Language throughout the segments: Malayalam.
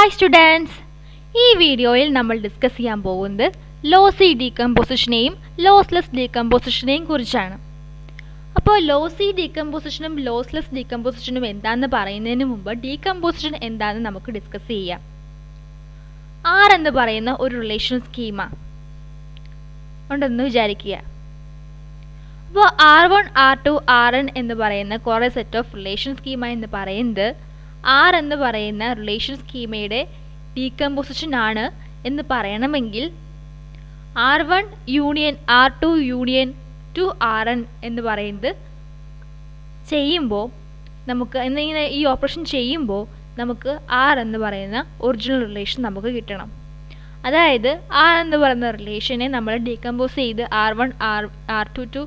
ഹായ് സ്റ്റുഡൻസ്, ഈ വീഡിയോയിൽ നമ്മൾ ഡിസ്കസ് ചെയ്യാൻ പോകുന്നത് ലോസി ഡീകമ്പോസിഷനെയും ലോസ്ലെസ് ഡീകമ്പോസിഷനെയും കുറിച്ചാണ്. അപ്പോൾ ലോസി ഡീകമ്പോസിഷനും ലോസ്ലെസ് ഡീകമ്പോസിഷനും എന്താണെന്ന് പറയുന്നതിന് മുമ്പ് ഡീകമ്പോസിഷൻ എന്താണെന്ന് നമുക്ക് ഡിസ്കസ് ചെയ്യാം. ആർ എന്ന് പറയുന്ന ഒരു റിലേഷൻ സ്കീമ ഉണ്ടെന്ന് വിചാരിക്കുക. അപ്പോൾ R1, R2, Rn എന്ന് പറയുന്ന കുറേ സെറ്റ് ഓഫ് റിലേഷൻ സ്കീമ എന്ന് പറയുന്നത് ആർ എന്ന് പറയുന്ന റിലേഷൻ സ്കീമയുടെ ഡീകമ്പോസിഷൻ ആണ് എന്ന് പറയണമെങ്കിൽ R1 union R2 union to Rn എന്ന് പറയുന്നത് ചെയ്യുമ്പോൾ നമുക്ക് എന്നിങ്ങനെ ഈ ഓപ്പറേഷൻ ചെയ്യുമ്പോൾ നമുക്ക് R എന്ന് പറയുന്ന ഒറിജിനൽ റിലേഷൻ നമുക്ക് കിട്ടണം. അതായത് R എന്ന് പറയുന്ന റിലേഷനെ നമ്മൾ ഡീകമ്പോസ് ചെയ്ത് R1, R2 ടു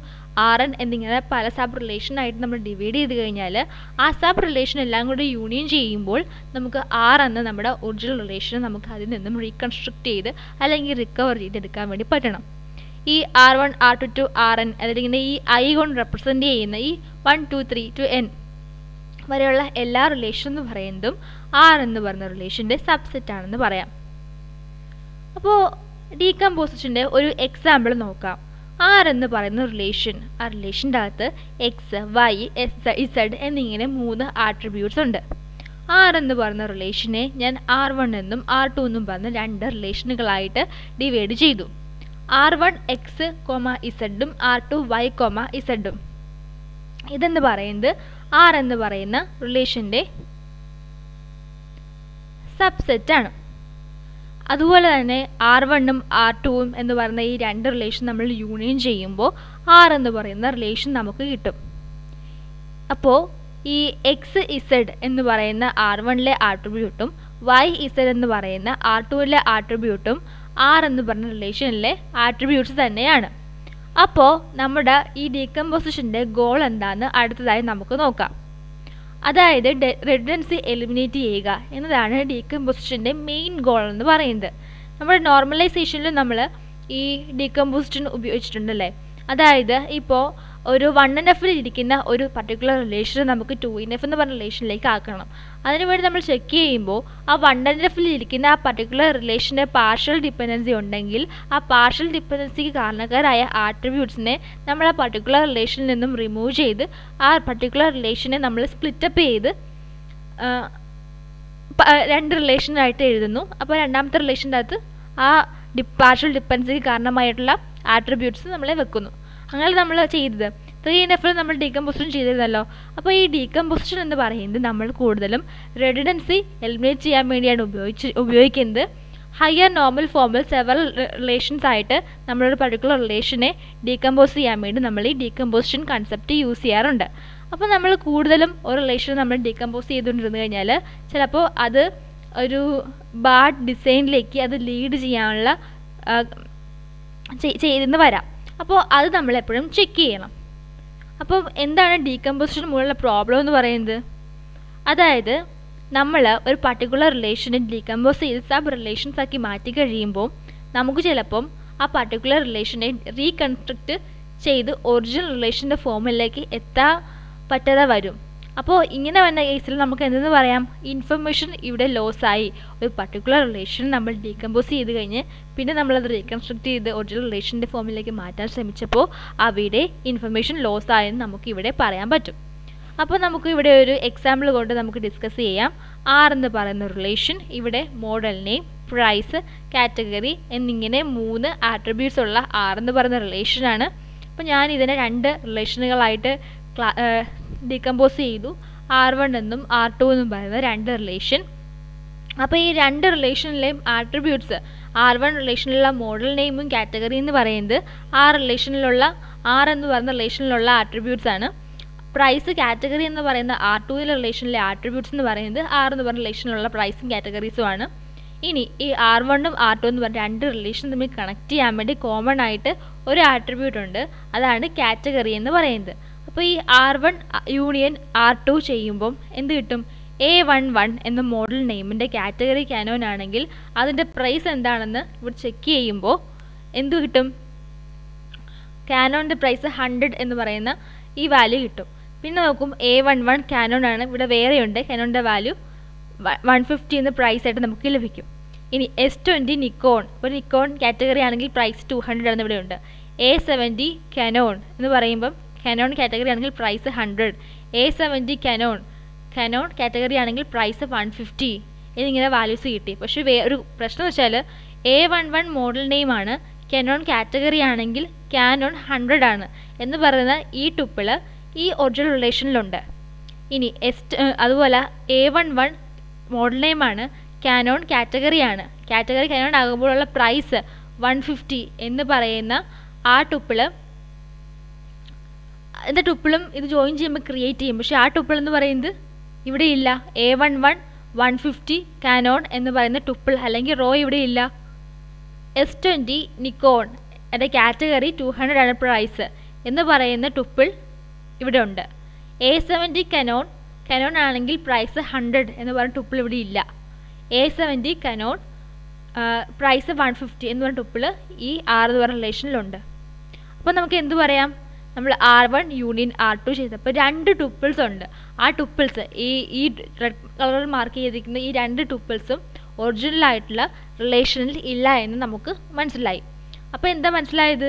Rn എന്നിങ്ങനെ പല സബ് റിലേഷനായിട്ട് നമ്മൾ ഡിവൈഡ് ചെയ്ത് കഴിഞ്ഞാൽ ആ സബ് റിലേഷൻ എല്ലാം കൂടി യൂണിയൻ ചെയ്യുമ്പോൾ നമുക്ക് R എന്ന നമ്മുടെ ഒറിജിനൽ റിലേഷൻ നമുക്ക് അതിൽ നിന്നും റീകൺസ്ട്രക്ട് ചെയ്ത് അല്ലെങ്കിൽ റിക്കവർ ചെയ്തെടുക്കാൻ വേണ്ടി പറ്റണം. ഈ R1, R2 ടു Rn അല്ലെങ്കിൽ ഈ I കൊണ്ട് റെപ്രസെൻ്റ് ചെയ്യുന്ന ഈ 1, 2, 3 ടു n വരെയുള്ള എല്ലാ റിലേഷൻ എന്ന് പറയുന്നതും R എന്ന് പറയുന്ന റിലേഷൻ്റെ സബ്സെറ്റ് ആണെന്ന് പറയാം. അപ്പോൾ ഡീകമ്പോസിഷൻ്റെ ഒരു എക്സാമ്പിൾ നോക്കാം. R എന്ന് പറയുന്ന റിലേഷൻ, ആ റിലേഷൻ്റെ അകത്ത് എക്സ്, വൈ, ഇസഡ് എന്നിങ്ങനെ 3 ആട്രിബ്യൂട്ട്സ് ഉണ്ട്. R എന്ന് പറയുന്ന റിലേഷനെ ഞാൻ R1 എന്നും R2 എന്നും പറഞ്ഞ 2 റിലേഷനുകളായിട്ട് ഡിവൈഡ് ചെയ്തു. R1 X, ഇസഡും R2 Y, ഇസഡും. ഇതെന്ന് പറയുന്നത് R എന്ന് പറയുന്ന റിലേഷൻ്റെ സബ്സെറ്റ് ആണ്. അതുപോലെ തന്നെ R1ഉം R2ഉം എന്ന് പറയുന്ന ഈ 2 റിലേഷൻ നമ്മൾ യൂണിയൻ ചെയ്യുമ്പോൾ R എന്ന് പറയുന്ന റിലേഷൻ നമുക്ക് കിട്ടും. അപ്പോൾ ഈ എക്സ് ഇസഡ് എന്ന് പറയുന്ന R1ലെ ആട്രിബ്യൂട്ടും വൈ ഇസഡ് എന്ന് പറയുന്ന R2ലെ ആട്രിബ്യൂട്ടും R എന്ന് പറയുന്ന റിലേഷനിലെ ആട്രിബ്യൂട്ട്സ് തന്നെയാണ്. അപ്പോൾ നമ്മുടെ ഈ ഡീകമ്പോസിഷൻ്റെ ഗോൾ എന്താണെന്ന് അടുത്തതായി നമുക്ക് നോക്കാം. അതായത് റിഡൻഡൻസി എലിമിനേറ്റ് ചെയ്യുക എന്നതാണ് ഡീകമ്പോസിഷൻ്റെ മെയിൻ ഗോൾ എന്ന് പറയുന്നത്. നമ്മുടെ നോർമലൈസേഷനിൽ നമ്മൾ ഈ ഡീകമ്പോസിഷൻ ഉപയോഗിച്ചിട്ടുണ്ടല്ലേ. അതായത് ഇപ്പോൾ ഒരു 1NF ഇരിക്കുന്ന ഒരു പർട്ടിക്കുലർ റിലേഷൻ നമുക്ക് 2NF എന്ന് പറഞ്ഞ റിലേഷനിലേക്ക് ആക്കണം. അതിനുവേണ്ടി നമ്മൾ ചെക്ക് ചെയ്യുമ്പോൾ ആ 1NF ഇരിക്കുന്ന ആ പർട്ടിക്കുലർ റിലേഷൻ്റെ പാർഷ്യൽ ഡിപ്പെൻഡൻസി ഉണ്ടെങ്കിൽ ആ പാർഷ്യൽ ഡിപ്പെൻഡൻസിക്ക് കാരണക്കാരായ ആട്രിബ്യൂട്ട്സിനെ നമ്മൾ ആ പർട്ടിക്കുലർ റിലേഷനിൽ നിന്നും റിമൂവ് ചെയ്ത് ആ പർട്ടിക്കുലർ റിലേഷനെ നമ്മൾ സ്പ്ലിറ്റപ്പ് ചെയ്ത് 2 റിലേഷനായിട്ട് എഴുതുന്നു. അപ്പോൾ രണ്ടാമത്തെ റിലേഷൻ്റെ അകത്ത് ആ പാർഷ്യൽ ഡിപ്പെൻഡൻസിക്ക് കാരണമായിട്ടുള്ള ആട്രിബ്യൂട്ട്സ് നമ്മളെ വെക്കുന്നു. അങ്ങനെ നമ്മൾ ചെയ്തത് 3NF നമ്മൾ ഡീകമ്പോസിഷൻ ചെയ്തിരുന്നല്ലോ. അപ്പോൾ ഈ ഡീകമ്പോസിഷൻ എന്ന് പറയുന്നത് നമ്മൾ കൂടുതലും റിഡൻഡൻസി എലിമിനേറ്റ് ചെയ്യാൻ വേണ്ടിയാണ് ഉപയോഗിക്കുന്നത്. ഹയർ നോർമൽ ഫോമിൽ സെവറൽ റിലേഷൻസ് ആയിട്ട് നമ്മളൊരു പർട്ടിക്കുലർ റിലേഷനെ ഡീകമ്പോസ് ചെയ്യാൻ വേണ്ടി നമ്മൾ ഈ ഡീകമ്പോസിഷൻ കൺസെപ്റ്റ് യൂസ് ചെയ്യാറുണ്ട്. അപ്പോൾ നമ്മൾ കൂടുതലും ഒരു റിലേഷൻ നമ്മൾ ഡീകമ്പോസ് ചെയ്തുകൊണ്ടിരുന്നു കഴിഞ്ഞാൽ ചിലപ്പോൾ അത് ഒരു ബാഡ് ഡിസൈനിലേക്ക് അത് ലീഡ് ചെയ്യാനുള്ള ചെയ്തെന്ന് വരാം. അപ്പോൾ അത് നമ്മളെപ്പോഴും ചെക്ക് ചെയ്യണം. അപ്പോൾ എന്താണ് ഡീകമ്പോസിഷൻ മൂലമുള്ള പ്രോബ്ലം എന്ന് പറയുന്നത്? അതായത് നമ്മൾ ഒരു പർട്ടിക്കുലർ റിലേഷനെ ഡീകമ്പോസ് ചെയ്ത് സബ് റിലേഷൻസ് ആക്കി മാറ്റി കഴിയുമ്പോൾ നമുക്ക് ചിലപ്പം ആ പർട്ടിക്കുലർ റിലേഷനെ റീകൺസ്ട്രക്റ്റ് ചെയ്ത് ഒറിജിനൽ റിലേഷൻ്റെ ഫോമിലേക്ക് എത്താൻ പറ്റാതെ വരും. അപ്പോൾ ഇങ്ങനെ വന്ന കേസിൽ നമുക്ക് എന്തെന്ന് പറയാം? ഇൻഫർമേഷൻ ഇവിടെ ലോസായി. ഒരു പർട്ടിക്കുലർ റിലേഷൻ നമ്മൾ ഡീകമ്പോസ് ചെയ്ത് കഴിഞ്ഞ് പിന്നെ നമ്മളത് റീകൺസ്ട്രക്ട് ചെയ്ത് ഒറിജിനൽ റിലേഷൻ്റെ ഫോമിലേക്ക് മാറ്റാൻ ശ്രമിച്ചപ്പോൾ അവിടെ ഇൻഫർമേഷൻ ലോസ് ആയെന്ന് നമുക്ക് ഇവിടെ പറയാൻ പറ്റും. അപ്പോൾ നമുക്ക് ഇവിടെ ഒരു എക്സാമ്പിൾ കൊണ്ട് നമുക്ക് ഡിസ്കസ് ചെയ്യാം. R എന്ന് പറയുന്ന റിലേഷൻ, ഇവിടെ മോഡൽ നെയിം, പ്രൈസ്, കാറ്റഗറി എന്നിങ്ങനെ 3 ആട്രിബ്യൂട്ട്സ് ഉള്ള R എന്ന് പറയുന്ന റിലേഷനാണ്. അപ്പോൾ ഞാൻ ഇതിനെ 2 റിലേഷനുകളായിട്ട് ഡീകമ്പോസ് ചെയ്തു. R1 എന്നും R2 എന്നും പറയുന്ന 2 റിലേഷൻ. അപ്പോൾ ഈ 2 റിലേഷനിലെയും ആട്രിബ്യൂട്ട്സ് R1 റിലേഷനിലുള്ള മോഡൽ നെയിമും കാറ്റഗറി എന്ന് പറയുന്നത് R എന്ന് പറയുന്ന റിലേഷനിലുള്ള ആട്രിബ്യൂട്ട്സ് ആണ്. പ്രൈസ്, കാറ്റഗറി എന്ന് പറയുന്ന R2ലെ റിലേഷനിലെ ആട്രിബ്യൂട്ട്സ് എന്ന് പറയുന്നത് R എന്ന് പറയുന്ന റിലേഷനിലുള്ള പ്രൈസും കാറ്റഗറീസും ആണ്. ഇനി ഈ R1ഉം R2 എന്ന് പറഞ്ഞ 2 റിലേഷൻ തമ്മിൽ കണക്ട് ചെയ്യാൻ വേണ്ടി കോമൺ ആയിട്ട് ഒരു ആട്രിബ്യൂട്ട് ഉണ്ട്. അതാണ് കാറ്റഗറി എന്ന് പറയുന്നത്. അപ്പോൾ ഈ R1 യൂണിയൻ R2 ചെയ്യുമ്പം എന്ത് കിട്ടും? A11 എന്ന മോഡൽ നെയിമിൻ്റെ കാറ്റഗറി കാനോൻ ആണെങ്കിൽ അതിൻ്റെ പ്രൈസ് എന്താണെന്ന് ഇവിടെ ചെക്ക് ചെയ്യുമ്പോൾ എന്ത് കിട്ടും? കാനോൻ്റെ പ്രൈസ് 100 എന്ന് പറയുന്ന ഈ വാല്യൂ കിട്ടും. പിന്നെ നോക്കും A11 കാനോൺ ആണ്, ഇവിടെ വേറെയുണ്ട് കാനോണിൻ്റെ വാല്യൂ 150 എന്ന് പ്രൈസ് ആയിട്ട് നമുക്ക് ലഭിക്കും. ഇനി S20 നിക്കോൺ, ഒരു നിക്കോൺ കാറ്റഗറി ആണെങ്കിൽ പ്രൈസ് 200 ആണെന്ന് ഇവിടെ ഉണ്ട്. A70 കാനോൺ എന്ന് പറയുമ്പം കാനോൺ കാറ്റഗറി ആണെങ്കിൽ പ്രൈസ് 100. A70 കാനോൺ കാറ്റഗറി ആണെങ്കിൽ പ്രൈസ് 150 എന്നിങ്ങനെ വാല്യൂസ് കിട്ടി. പക്ഷേ ഒരു പ്രശ്നം വെച്ചാൽ A11 മോഡൽ നെയിമാണ്, കാനോൺ കാറ്റഗറി ആണെങ്കിൽ കാനോൺ 100 ആണ് എന്ന് പറയുന്ന ഈ ടുപ്പിള് ഈ ഒറിജിനൽ റിലേഷനിലുണ്ട്. ഇനി അതുപോലെ A11 മോഡൽ നെയിമാണ്, കാനോൺ കാറ്റഗറിയാണ്, കാറ്റഗറി കാനോൺ ആകുമ്പോഴുള്ള പ്രൈസ് 150 എന്ന് പറയുന്ന ആ ടുപ്പിളും ഇത് ജോയിൻ ചെയ്യുമ്പോൾ ക്രിയേറ്റ് ചെയ്യും. പക്ഷേ ആ ടുപ്പിൾ എന്ന് പറയുന്നത് ഇവിടെ ഇല്ല. A11 150 കാനോൺ എന്ന് പറയുന്ന ടുപ്പിൾ അല്ലെങ്കിൽ റോ ഇവിടെ ഇല്ല. S20 നിക്കോൺ എൻ്റെ കാറ്റഗറി 200 ആണ് പ്രൈസ് എന്ന് പറയുന്ന ടുപ്പിൾ ഇവിടെ ഉണ്ട്. A70 കാനോൺ ആണെങ്കിൽ പ്രൈസ് 100 എന്ന് പറയുന്ന ടുപ്പിൾ ഇവിടെ ഇല്ല. A70 കാനോൺ പ്രൈസ് 150 എന്ന് പറയുന്ന ടുപ്പിൾ ഈ R എന്ന് പറയുന്ന റിലേഷനിലുണ്ട്. അപ്പോൾ നമുക്ക് എന്ത് പറയാം, നമ്മൾ R1 യൂണിയൻ R2 ചെയ്തപ്പോൾ 2 ടുപ്പിൾസ് ഉണ്ട്. ആ ടുപ്പിൾസ് ഈ റെഡ് കളറിൽ മാർക്ക് ചെയ്തിരിക്കുന്ന ഈ 2 ടുപ്പിൾസും ഒറിജിനൽ ആയിട്ടുള്ള റിലേഷനിൽ ഇല്ല എന്ന് നമുക്ക് മനസ്സിലായി. അപ്പോൾ എന്താ മനസ്സിലായത്,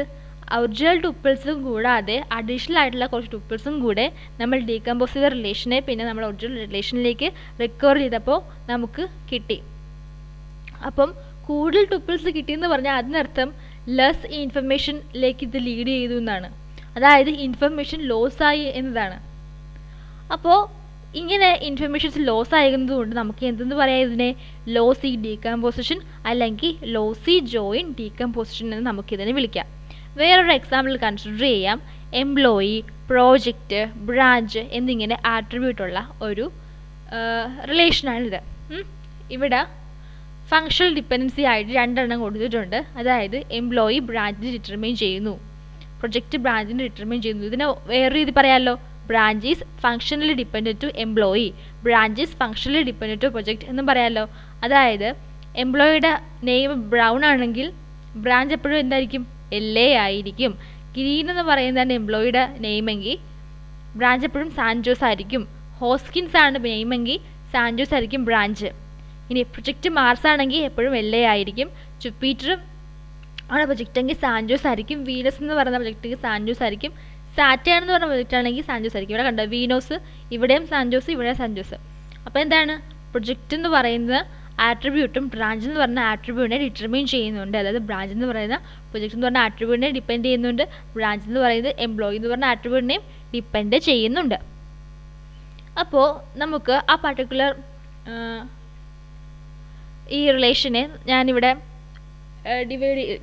ഒറിജിനൽ ടുപ്പിൾസും കൂടാതെ അഡീഷണൽ ആയിട്ടുള്ള കുറച്ച് ടുപ്പിൾസും കൂടെ നമ്മൾ ഡീകമ്പോസ് ചെയ്ത റിലേഷനെ പിന്നെ നമ്മൾ ഒറിജിനൽ റിലേഷനിലേക്ക് റിക്കവർ ചെയ്തപ്പോൾ നമുക്ക് കിട്ടി. അപ്പം കൂടുതൽ ടുപ്പിൾസ് കിട്ടിയെന്ന് പറഞ്ഞാൽ അതിനർത്ഥം ലെസ് ഇൻഫർമേഷനിലേക്ക് ഇത് ലീഡ് ചെയ്തു എന്നാണ്, അതായത് ഇൻഫർമേഷൻ ലോസ് ആയി എന്നതാണ്. അപ്പോൾ ഇങ്ങനെ ഇൻഫർമേഷൻസ് ലോസ് ആയതുകൊണ്ട് നമുക്ക് എന്തെന്ന് പറയാം, ഇതിനെ ലോസി ഡീകമ്പോസിഷൻ അല്ലെങ്കിൽ ലോസി ജോയിൻ ഡീകമ്പോസിഷൻ എന്ന് നമുക്കിതിനെ വിളിക്കാം. വേറൊരു എക്സാമ്പിൾ കൺസിഡർ ചെയ്യാം. എംപ്ലോയി, പ്രോജക്റ്റ്, ബ്രാഞ്ച് എന്നിങ്ങനെ ആട്രിബ്യൂട്ടുള്ള ഒരു റിലേഷനാണിത്. ഇവിടെ ഫങ്ഷണൽ ഡിപ്പെൻഡൻസി ആയിട്ട് 2 എണ്ണം കൊടുത്തിട്ടുണ്ട്. അതായത് എംപ്ലോയി ബ്രാഞ്ചിനെ ഡിറ്റർമൈൻ ചെയ്യുന്നു, പ്രൊജക്റ്റ് ബ്രാഞ്ചിനെ ഡിറ്റർമൈൻ ചെയ്യുന്നു. ഇതിനെ വേറെ രീതി പറയാമല്ലോ, branch is functionally dependent to employee, branch is functionally dependent to project എന്നും പറയാമല്ലോ. അതായത് എംപ്ലോയിയുടെ നെയിം ബ്രൗൺ ആണെങ്കിൽ ബ്രാഞ്ച് എപ്പോഴും എന്തായിരിക്കും, LA ആയിരിക്കും. ഗ്രീൻ എന്ന് പറയുന്നതാണ് എംപ്ലോയിയുടെ നെയിമെങ്കിൽ ബ്രാഞ്ച് എപ്പോഴും സാൻജോസ് ആയിരിക്കും. ഹോസ്കിൻസ് ആണ് നെയിമെങ്കിൽ സാൻജോസ് ആയിരിക്കും ബ്രാഞ്ച്. ഇനി പ്രൊജക്റ്റ് മാർസ് ആണെങ്കിൽ എപ്പോഴും LA ആയിരിക്കും. ജുപ്പിറ്ററും ആണ് പ്രൊജക്റ്റ് എങ്കിൽ സാൻജോസ് ആയിരിക്കും. വീനസ് എന്ന് പറയുന്ന പ്രൊജക്റ്റ് സാൻജോസ് ആയിരിക്കും. സാറ്റേൺ എന്ന് പറഞ്ഞ പ്രൊജക്റ്റ് ആണെങ്കിൽ സാൻജോസ് ആയിരിക്കും. ഇവിടെ കണ്ടോ, വീനോസ് ഇവിടെയും സാൻജോസ് ഇവിടെയും സാൻജോസ്. അപ്പോൾ എന്താണ്, പ്രൊജക്റ്റ് എന്ന് പറയുന്ന ആട്രിബ്യൂട്ടും ബ്രാഞ്ച് എന്ന് പറഞ്ഞ ആട്രിബ്യൂട്ടിനെ ഡിറ്റർമൈൻ ചെയ്യുന്നുണ്ട്. അതായത് ബ്രാഞ്ച് എന്ന് പറയുന്ന പ്രൊജക്റ്റ് എന്ന് പറഞ്ഞ ആട്രിബ്യൂട്ടിനെ ഡിപ്പെൻഡ് ചെയ്യുന്നുണ്ട്, ബ്രാഞ്ച് എന്ന് പറയുന്നത് എംപ്ലോയി എന്ന് പറഞ്ഞ ആട്രിബ്യൂട്ടിനെയും ഡിപ്പെൻഡ് ചെയ്യുന്നുണ്ട്. അപ്പോൾ നമുക്ക് ആ പർട്ടിക്കുലർ ഈ റിലേഷനെ ഞാനിവിടെ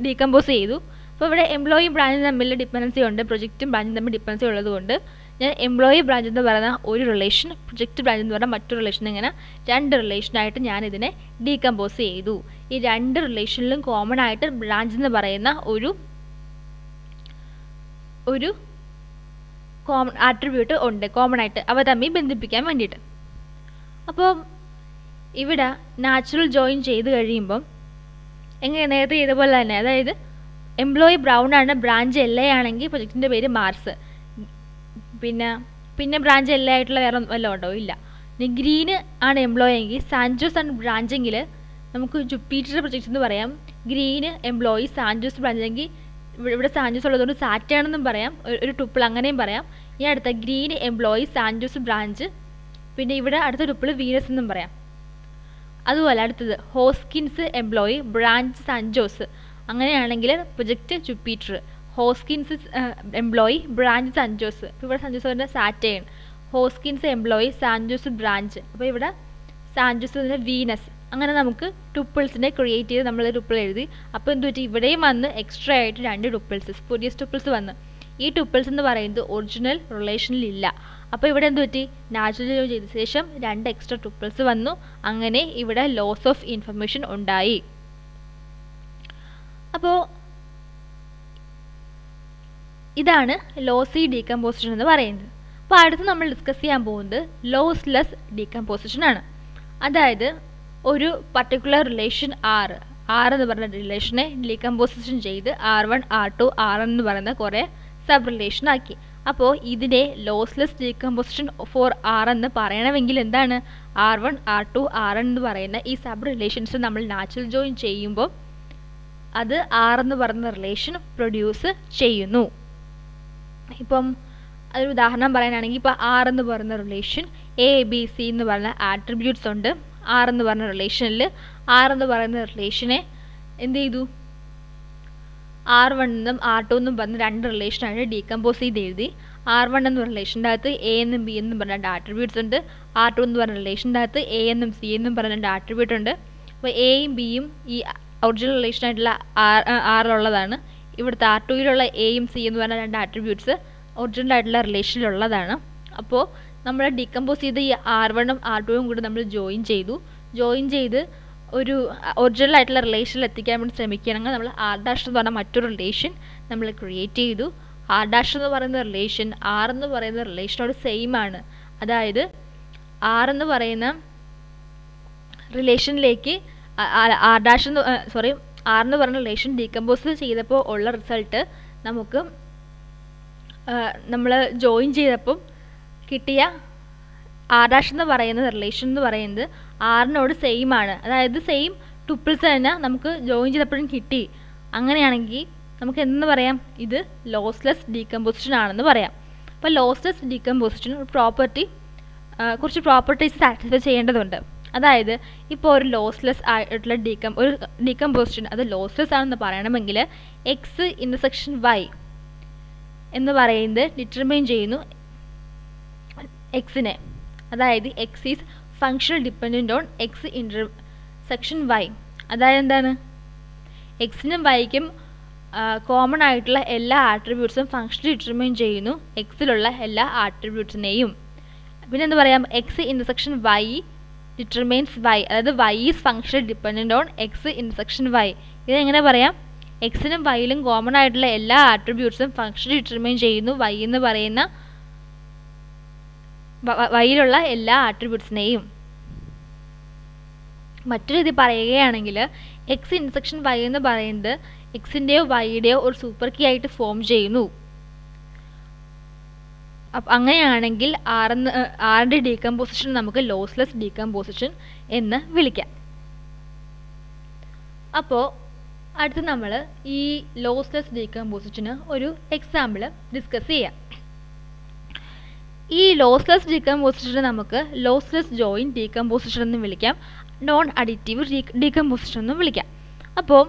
ഡീകമ്പോസ് ചെയ്തു. അപ്പോൾ ഇവിടെ എംപ്ലോയി ബ്രാഞ്ചും തമ്മിൽ ഡിപ്പെൻഡൻസി ഉണ്ട്, പ്രൊജക്റ്റും ബ്രാഞ്ചും തമ്മിൽ ഡിപ്പെൻഡൻസി ഉള്ളതുകൊണ്ട് ഞാൻ എംപ്ലോയി ബ്രാഞ്ച് എന്ന് പറയുന്ന ഒരു റിലേഷൻ, പ്രൊജക്റ്റ് ബ്രാഞ്ച് എന്ന് പറഞ്ഞാൽ മറ്റൊരു റിലേഷൻ, ഇങ്ങനെ 2 റിലേഷനായിട്ട് ഞാനിതിനെ ഡീകമ്പോസ് ചെയ്തു. ഈ 2 റിലേഷനിലും കോമൺ ആയിട്ട് ബ്രാഞ്ച് എന്ന് പറയുന്ന ഒരു കോമൺ ആട്രിബ്യൂട്ട് ഉണ്ട്, കോമൺ ആയിട്ട് അവ തമ്മിൽ ബന്ധിപ്പിക്കാൻ വേണ്ടിയിട്ട്. അപ്പോൾ ഇവിടെ നാച്ചുറൽ ജോയിൻ ചെയ്ത് കഴിയുമ്പം എങ്ങനെ നേരത്തെ ചെയ്തപോലെ തന്നെ, അതായത് എംപ്ലോയി ബ്രൗൺ ആണ്, ബ്രാഞ്ച് LA ആണെങ്കിൽ പ്രൊജക്റ്റിൻ്റെ പേര് മാർസ്. പിന്നെ ബ്രാഞ്ച് LA ആയിട്ടുള്ള വേറെ വല്ലതും ഉണ്ടോ? ഇല്ല. ഇനി ഗ്രീന് ആണ് എംപ്ലോയി എങ്കിൽ സാൻജോസ് ആണ് ബ്രാഞ്ചെങ്കിൽ നമുക്ക് ജുപ്പിറ്റർ പ്രൊജക്റ്റ് എന്ന് പറയാം. ഗ്രീന് എംപ്ലോയി, സാൻജോസ് ബ്രാഞ്ച് എങ്കിൽ ഇവിടെ സാൻജോസ് ഉള്ളതുകൊണ്ട് സാറ്റേൺ എന്നും പറയാം, ഒരു ടുപ്പിൾ അങ്ങനെയും പറയാം. ഇനി അടുത്ത ഗ്രീൻ എംപ്ലോയി, സാൻജോസ് ബ്രാഞ്ച്, പിന്നെ ഇവിടെ അടുത്ത ടുപ്പിൾ വീനസ് എന്നും പറയാം. അതുപോലെ അടുത്തത് ഹോസ്കിൻസ് എംപ്ലോയി, ബ്രാഞ്ച് സാൻജോസ്. അങ്ങനെയാണെങ്കിൽ project Jupiter, Hoskins employee, branch San Jose. ഇപ്പോൾ ഇവിടെ സാൻജോസ് പറഞ്ഞാൽ Saturn, Hoskins employee, San Jose branch. അപ്പോൾ ഇവിടെ സാൻജോസ് വീനസ്. അങ്ങനെ നമുക്ക് ടുപ്പിൾസിനെ ക്രിയേറ്റ് ചെയ്ത് നമ്മൾ ടുപ്പിൾ എഴുതി. അപ്പോൾ എന്ത് പറ്റി, ഇവിടെയും വന്ന് എക്സ്ട്രാ ആയിട്ട് 2 ടുപ്പിൾസ്, സ്പൂരിയസ് ടുപ്പിൾസ് വന്ന്. ഈ ടുപ്പിൾസ് എന്ന് പറയുന്നത് ഒറിജിനൽ റിലേഷനിൽ ഇല്ല. അപ്പോൾ ഇവിടെ എന്ത് പറ്റി, നാച്ചുറൽ ജോയിൻ ചെയ്ത ശേഷം 2 എക്സ്ട്രാ ടുപ്പിൾസ് വന്നു. അങ്ങനെ ഇവിടെ ലോസ് ഓഫ് ഇൻഫർമേഷൻ ഉണ്ടായി. അപ്പോൾ ഇതാണ് ലോസി ഡീകമ്പോസിഷൻ എന്ന് പറയുന്നത്. അപ്പോൾ അടുത്ത് നമ്മൾ ഡിസ്കസ് ചെയ്യാൻ പോകുന്നത് ലോസ്ലെസ് ഡീകമ്പോസിഷൻ ആണ്. അതായത് ഒരു പർട്ടിക്കുലർ റിലേഷൻ R എന്ന് പറയുന്ന റിലേഷനെ ഡീകമ്പോസിഷൻ ചെയ്ത് R1, R2, Rn എന്ന് പറയുന്ന കുറേ സബ് റിലേഷൻ ആക്കി. അപ്പോൾ ഇതിനെ ലോസ്ലെസ് ഡീകമ്പോസിഷൻ ഫോർ ആർ എന്ന് പറയണമെങ്കിൽ എന്താണ്, R1 R2 Rn എന്ന് പറയുന്ന ഈ സബ് റിലേഷൻസ് നമ്മൾ നാച്ചുറൽ ജോയിൻ ചെയ്യുമ്പോൾ അത് R എന്ന് പറയുന്ന റിലേഷൻ പ്രൊഡ്യൂസ് ചെയ്യുന്നു. ഇപ്പം അതൊരു ഉദാഹരണം പറയാനാണെങ്കിൽ ഇപ്പോൾ R എന്ന് പറയുന്ന റിലേഷൻ ABC എന്ന് പറയുന്ന ആട്രിബ്യൂട്ട്സ് ഉണ്ട്. R എന്ന് പറയുന്ന റിലേഷനിൽ R എന്ന് പറയുന്ന റിലേഷനെ എന്ത് ചെയ്തു, R1 എന്നും R2 എന്നും പറഞ്ഞ രണ്ട് റിലേഷനായിട്ട് ഡീകമ്പോസ് ചെയ്ത് എഴുതി. R1 എന്ന റിലേഷൻ്റെ അകത്ത് A എന്നും B എന്നും പറഞ്ഞ രണ്ട് ആട്രിബ്യൂട്ട്സ് ഉണ്ട്. R2 എന്ന് പറഞ്ഞ റിലേഷൻ്റെ അകത്ത് A എന്നും C എന്നും പറഞ്ഞ രണ്ട് ആട്രിബ്യൂട്ട് ഉണ്ട്. അപ്പോൾ Aയും Bയും ഈ ഒറിജിനൽ റിലേഷനായിട്ടുള്ള Rലുള്ളതാണ്. ഇവിടുത്തെ R2യിലുള്ള Aയും C എന്ന് പറഞ്ഞ രണ്ട് ആട്രിബ്യൂട്ട്സ് ഒറിജിനൽ ആയിട്ടുള്ള റിലേഷനിലുള്ളതാണ്. അപ്പോൾ നമ്മൾ ഡീകമ്പോസ് ചെയ്ത ഈ R1ഉം R2ഉം കൂടി നമ്മൾ ജോയിൻ ചെയ്ത് ഒരു ഒറിജിനൽ ആയിട്ടുള്ള റിലേഷനിൽ എത്തിക്കാൻ വേണ്ടി ശ്രമിക്കുകയാണെങ്കിൽ നമ്മൾ R' എന്ന് പറഞ്ഞ മറ്റൊരു റിലേഷൻ നമ്മൾ ക്രിയേറ്റ് ചെയ്തു. R' എന്ന് പറയുന്ന റിലേഷൻ R എന്ന് പറയുന്ന റിലേഷനോട് സെയിം ആണ്. അതായത് R എന്ന് പറയുന്ന റിലേഷനിലേക്ക് R' എന്ന് പറയുന്ന റിലേഷൻ ഡീകമ്പോസ് ചെയ്തപ്പോൾ ഉള്ള റിസൾട്ട് നമുക്ക് നമ്മൾ ജോയിൻ ചെയ്തപ്പം കിട്ടിയ R' എന്ന് പറയുന്ന റിലേഷൻ എന്ന് പറയുന്നത് Rനോട് സെയിം ആണ്. അതായത് സെയിം ടുപ്പിൾസ് തന്നെ നമുക്ക് ജോയിൻ ചെയ്തപ്പോഴും കിട്ടി. അങ്ങനെയാണെങ്കിൽ നമുക്ക് എന്ന് പറയാം, ഇത് ലോസ്ലെസ് ഡീകമ്പോസിഷൻ ആണെന്ന് പറയാം. അപ്പോൾ ലോസ്ലെസ് ഡീകമ്പോസിഷൻ ഒരു കുറച്ച് പ്രോപ്പർട്ടീസ് സാറ്റിസ്ഫൈ ചെയ്യേണ്ടതുണ്ട്. അതായത് ഇപ്പോൾ ഒരു ലോസ്ലെസ് ആയിട്ടുള്ള ഒരു ഡീകമ്പോസിഷൻ അത് ലോസ്ലെസ് ആണെന്ന് പറയണമെങ്കിൽ എക്സ് ഇൻ്റർസെക്ഷൻ വൈ എന്ന് പറയുന്നത് ഡിറ്റർമൈൻ ചെയ്യുന്നു എക്സിനെ. അതായത് X is functional dependent on X intersection Y. അതായത് എന്താണ്, എക്സിനും വൈക്കും കോമൺ ആയിട്ടുള്ള എല്ലാ ആട്രിബ്യൂട്ട്സും ഫങ്ഷൻ ഡിറ്റർമൈൻ ചെയ്യുന്നു എക്സിലുള്ള എല്ലാ ആട്രിബ്യൂട്ട്സിനെയും. പിന്നെ എന്ത് പറയാം, X intersection Y determines Y. അതായത് Y is functional dependent on X intersection Y. ഇതെങ്ങനെ പറയാം, എക്സിനും വൈയിലും കോമൺ ആയിട്ടുള്ള എല്ലാ ആട്രിബ്യൂട്ട്സും ഫങ്ഷൻ ഡിറ്റർമൈൻ ചെയ്യുന്നു വൈ എന്ന് പറയുന്ന വൈയിലുള്ള എല്ലാ ആട്രിബ്യൂട്ട്സിനെയും. മറ്റൊരു രീതി പറയുകയാണെങ്കിൽ എക്സ് ഇൻ്റർസെക്ഷൻ വൈ എന്ന് പറയുന്നത് എക്സിൻ്റെയോ വൈയുടെയോ ഒരു സൂപ്പർ കീ ആയിട്ട് ഫോം ചെയ്യുന്നു. അപ്പം അങ്ങനെയാണെങ്കിൽ ആറിൻ്റെ ഡീകമ്പോസിഷൻ നമുക്ക് ലോസ്ലെസ് ഡീകമ്പോസിഷൻ എന്ന് വിളിക്കാം. അപ്പോൾ അടുത്ത് നമ്മൾ ഈ ലോസ്ലെസ് ഡീകമ്പോസിഷന് ഒരു എക്സാമ്പിൾ ഡിസ്കസ് ചെയ്യാം. ഈ ലോസ്ലെസ് ഡീകമ്പോസിഷന് നമുക്ക് ലോസ്ലെസ് ജോയിൻ ഡീകമ്പോസിഷൻ എന്നും വിളിക്കാം, നോൺ അഡിറ്റീവ് ഡീകമ്പോസിഷൻ എന്നും വിളിക്കാം. അപ്പോൾ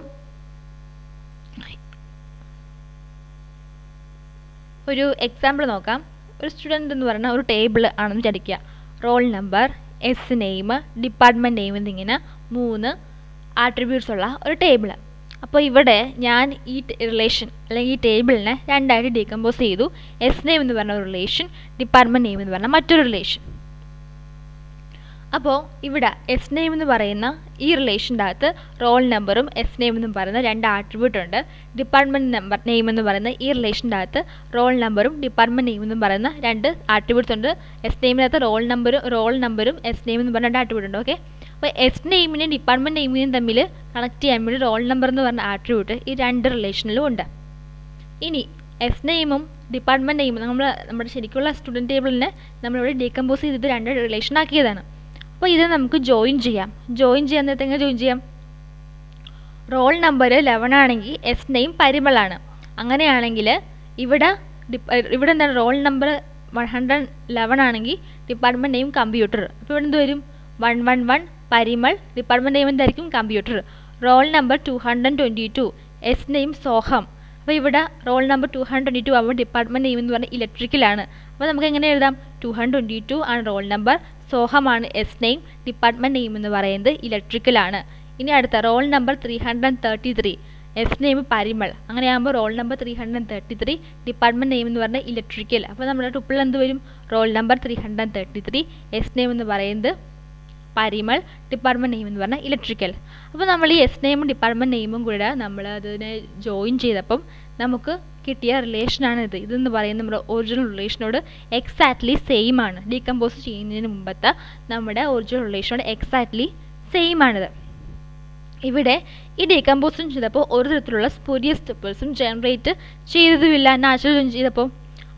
ഒരു എക്സാമ്പിൾ നോക്കാം. ഒരു സ്റ്റുഡൻറ്റ് എന്ന് പറയുന്ന ഒരു ടേബിൾ ആണെന്ന് വിചാരിക്കുക. Roll number, S name, department name എന്നിങ്ങനെ 3 ആട്രിബ്യൂട്ട്സ് ഉള്ള ഒരു ടേബിൾ. അപ്പോൾ ഇവിടെ ഞാൻ ഈ റിലേഷൻ അല്ലെങ്കിൽ ഈ ടേബിളിനെ രണ്ടായിട്ട് ഡീകമ്പോസ് ചെയ്തു. എസ് നെയിം എന്ന് പറഞ്ഞ ഒരു റിലേഷൻ, ഡിപ്പാർട്ട്മെൻറ്റ് നെയിം എന്ന് പറഞ്ഞ മറ്റൊരു റിലേഷൻ. അപ്പോൾ ഇവിടെ എസ് നെയിം എന്ന് പറയുന്ന ഈ റിലേഷൻ്റെ അകത്ത് റോൾ നമ്പറും എസ് നെയിം എന്നും പറയുന്ന 2 ആട്രിബ്യൂട്ട് ഉണ്ട്. ഡിപ്പാർട്ട്മെൻറ്റ് നെയിം എന്ന് പറയുന്ന ഈ റിലേഷൻ്റെ അകത്ത് റോൾ നമ്പറും ഡിപ്പാർട്ട്മെൻറ്റ് നെയിം എന്നും പറയുന്ന 2 ആട്രിബ്യൂട്ട്സ് ഉണ്ട്. എസ് നെയിമിനകത്ത് റോൾ നമ്പറും എസ് നെയിം എന്ന് പറഞ്ഞ 2 ആട്രിബ്യൂട്ട് ഉണ്ട്. ഓക്കെ, അപ്പോൾ എസ് നെയിമിനെയും ഡിപ്പാർട്ട്മെൻറ്റ് നെയിമിനെയും തമ്മിൽ കണക്ട് ചെയ്യാൻ വേണ്ടി റോൾ നമ്പർ എന്ന് പറഞ്ഞ ആട്രിബ്യൂട്ട് ഈ 2 റിലേഷനിലും ഉണ്ട്. ഇനി എസ് നെയിമും ഡിപ്പാർട്ട്മെൻറ്റ് നെയിമും നമ്മുടെ ശരിക്കുള്ള സ്റ്റുഡൻറ്റ് ടേബിളിനെ നമ്മളിവിടെ ഡീകമ്പോസ് ചെയ്തിട്ട് 2 റിലേഷൻ ആക്കിയതാണ്. അപ്പോൾ ഇത് നമുക്ക് ജോയിൻ ചെയ്യാൻ നേരത്തെ എങ്ങനെ ജോയിൻ ചെയ്യാം, റോൾ നമ്പർ 11 ആണെങ്കിൽ എസ് നെയിം പരിമളാണ്. അങ്ങനെയാണെങ്കിൽ ഇവിടെ എന്താണ്, റോൾ നമ്പർ 111 ആണെങ്കിൽ ഡിപ്പാർട്ട്മെൻറ്റ് നെയിം കമ്പ്യൂട്ടർ. അപ്പോൾ ഇവിടെ എന്ത് വരും, 111 പരിമൾ, ഡിപ്പാർട്ട്മെൻറ്റ് നെയിം എന്തായിരിക്കും computer. Roll number 222 S name Soham. അപ്പോൾ ഇവിടെ റോൾ നമ്പർ 222 ആവുമ്പോൾ ഡിപ്പാർട്ട്മെൻറ്റ് നെയിം എന്ന് പറഞ്ഞാൽ ഇലക്ട്രിക്കലാണ്. അപ്പോൾ നമുക്ക് എങ്ങനെ എഴുതാം, 222 ആണ് റോൾ നമ്പർ, സോഹമാണ് എസ് നെയിം, ഡിപ്പാർട്ട്മെൻറ്റ് നെയിം എന്ന് പറയുന്നത് ഇലക്ട്രിക്കലാണ്. ഇനി അടുത്ത roll number 333 S name Parimal. അങ്ങനെയാകുമ്പോൾ റോൾ നമ്പർ 333 ഡിപ്പാർട്ട്മെൻറ്റ് നെയിം എന്ന് പറഞ്ഞാൽ ഇലക്ട്രിക്കൽ. അപ്പോൾ നമ്മുടെ ടുപ്പിൾ എന്ത് വരും, റോൾ നമ്പർ 333 എസ് നെയിം എന്ന് പറയുന്നത് പരിമൾ, ഡിപ്പാർട്ട്മെൻറ്റ് നെയിം എന്ന് പറഞ്ഞാൽ ഇലക്ട്രിക്കൽ. അപ്പോൾ നമ്മൾ ഈ എസ് നെയിമും ഡിപ്പാർട്ട്മെൻറ്റ് നെയിമും കൂടെ നമ്മൾ അതിനെ ജോയിൻ ചെയ്തപ്പം നമുക്ക് കിട്ടിയ റിലേഷനാണ് ഇത്. ഇതെന്ന് പറയുന്നത് നമ്മുടെ ഒറിജിനൽ റിലേഷനോട് എക്സാക്ട്ലി സെയിം ആണ്. ഡീകമ്പോസ് ചെയ്യുന്നതിന് മുമ്പത്തെ നമ്മുടെ ഒറിജിനൽ റിലേഷനോട് എക്സാക്ട്ലി സെയിം ആണിത്. ഇവിടെ ഈ ഡീകമ്പോസിഷൻ ചെയ്തപ്പോൾ ഒരു തരത്തിലുള്ള സ്പൂരിയസ് ടുപ്പിൾസും ജനറേറ്റ് ചെയ്തതുമില്ല. നാച്ചുറൽ ജോയിൻ ചെയ്തപ്പോൾ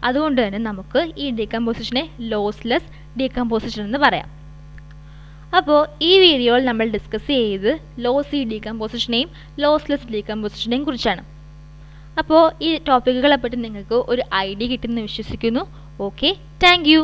അതുകൊണ്ട് തന്നെ നമുക്ക് ഈ ഡീകമ്പോസിഷനെ ലോസ്ലെസ് ഡീകമ്പോസിഷൻ എന്ന് പറയാം. അപ്പോൾ ഈ വീഡിയോയിൽ നമ്മൾ ഡിസ്കസ് ചെയ്ത് ലോസി ഡീകമ്പോസിഷനെയും ലോസ്ലെസ് ഡീകമ്പോസിഷനെയും കുറിച്ചാണ്. അപ്പോൾ ഈ ടോപ്പിക്കുകളെ പറ്റി നിങ്ങൾക്ക് ഒരു ഐഡിയ കിട്ടുമെന്ന് വിശ്വസിക്കുന്നു. Okay, thank you.